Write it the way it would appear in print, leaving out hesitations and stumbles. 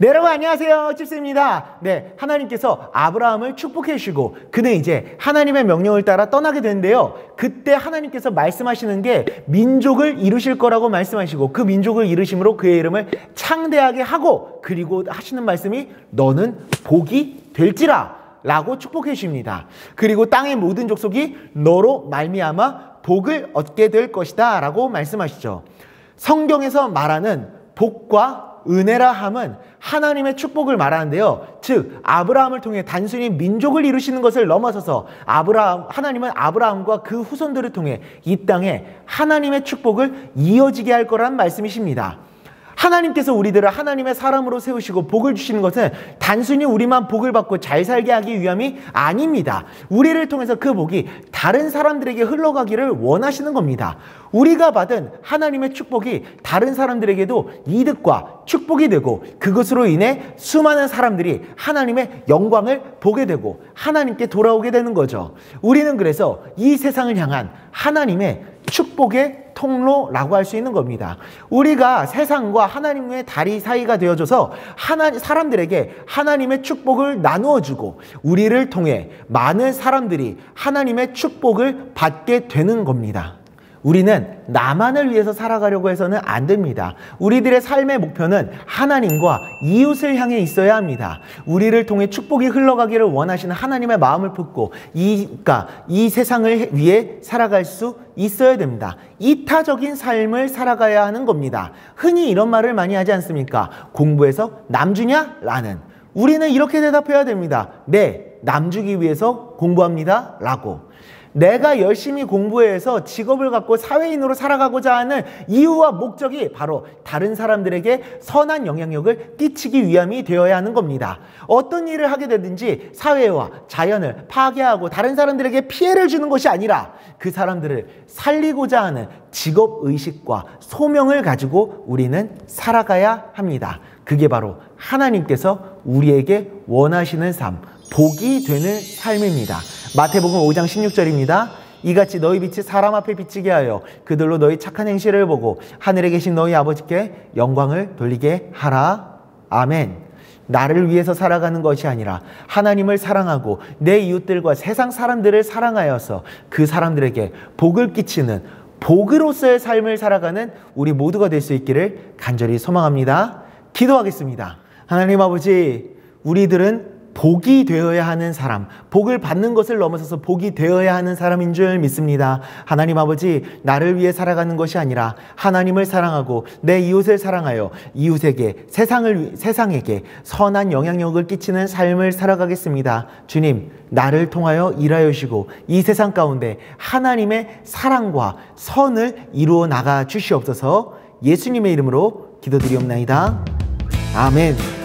네, 여러분 안녕하세요. 찝스입니다. 네, 하나님께서 아브라함을 축복해 주시고 그는 이제 하나님의 명령을 따라 떠나게 되는데요. 그때 하나님께서 말씀하시는 게 민족을 이루실 거라고 말씀하시고 그 민족을 이루심으로 그의 이름을 창대하게 하고 그리고 하시는 말씀이 너는 복이 될지라 라고 축복해 주십니다. 그리고 땅의 모든 족속이 너로 말미암아 복을 얻게 될 것이다 라고 말씀하시죠. 성경에서 말하는 복과 은혜라 함은 하나님의 축복을 말하는데요. 즉 아브라함을 통해 단순히 민족을 이루시는 것을 넘어서서 하나님은 아브라함과 그 후손들을 통해 이 땅에 하나님의 축복을 이어지게 할 거란 말씀이십니다. 하나님께서 우리들을 하나님의 사람으로 세우시고 복을 주시는 것은 단순히 우리만 복을 받고 잘 살게 하기 위함이 아닙니다. 우리를 통해서 그 복이 다른 사람들에게 흘러가기를 원하시는 겁니다. 우리가 받은 하나님의 축복이 다른 사람들에게도 이득과 축복이 되고 그것으로 인해 수많은 사람들이 하나님의 영광을 보게 되고 하나님께 돌아오게 되는 거죠. 우리는 그래서 이 세상을 향한 하나님의 축복의 통로라고 할 수 있는 겁니다. 우리가 세상과 하나님의 다리 사이가 되어줘서 사람들에게 하나님의 축복을 나누어주고 우리를 통해 많은 사람들이 하나님의 축복을 받게 되는 겁니다. 우리는 나만을 위해서 살아가려고 해서는 안 됩니다. 우리들의 삶의 목표는 하나님과 이웃을 향해 있어야 합니다. 우리를 통해 축복이 흘러가기를 원하시는 하나님의 마음을 품고 이 세상을 위해 살아갈 수 있어야 됩니다. 이타적인 삶을 살아가야 하는 겁니다. 흔히 이런 말을 많이 하지 않습니까? 공부해서 남주냐? 라는. 우리는 이렇게 대답해야 됩니다. 네, 남주기 위해서 공부합니다. 라고. 내가 열심히 공부해서 직업을 갖고 사회인으로 살아가고자 하는 이유와 목적이 바로 다른 사람들에게 선한 영향력을 끼치기 위함이 되어야 하는 겁니다. 어떤 일을 하게 되든지 사회와 자연을 파괴하고 다른 사람들에게 피해를 주는 것이 아니라 그 사람들을 살리고자 하는 직업의식과 소명을 가지고 우리는 살아가야 합니다. 그게 바로 하나님께서 우리에게 원하시는 삶, 복이 되는 삶입니다. 마태복음 5장 16절입니다. 이같이 너희 빛이 사람 앞에 비치게 하여 그들로 너희 착한 행실을 보고 하늘에 계신 너희 아버지께 영광을 돌리게 하라. 아멘. 나를 위해서 살아가는 것이 아니라 하나님을 사랑하고 내 이웃들과 세상 사람들을 사랑하여서 그 사람들에게 복을 끼치는 복으로서의 삶을 살아가는 우리 모두가 될 수 있기를 간절히 소망합니다. 기도하겠습니다. 하나님 아버지, 우리들은 복이 되어야 하는 사람, 복을 받는 것을 넘어서서 복이 되어야 하는 사람인 줄 믿습니다. 하나님 아버지, 나를 위해 살아가는 것이 아니라 하나님을 사랑하고 내 이웃을 사랑하여 이웃에게, 세상에게 선한 영향력을 끼치는 삶을 살아가겠습니다. 주님, 나를 통하여 일하여 주시고 이 세상 가운데 하나님의 사랑과 선을 이루어 나가 주시옵소서. 예수님의 이름으로 기도드리옵나이다. 아멘.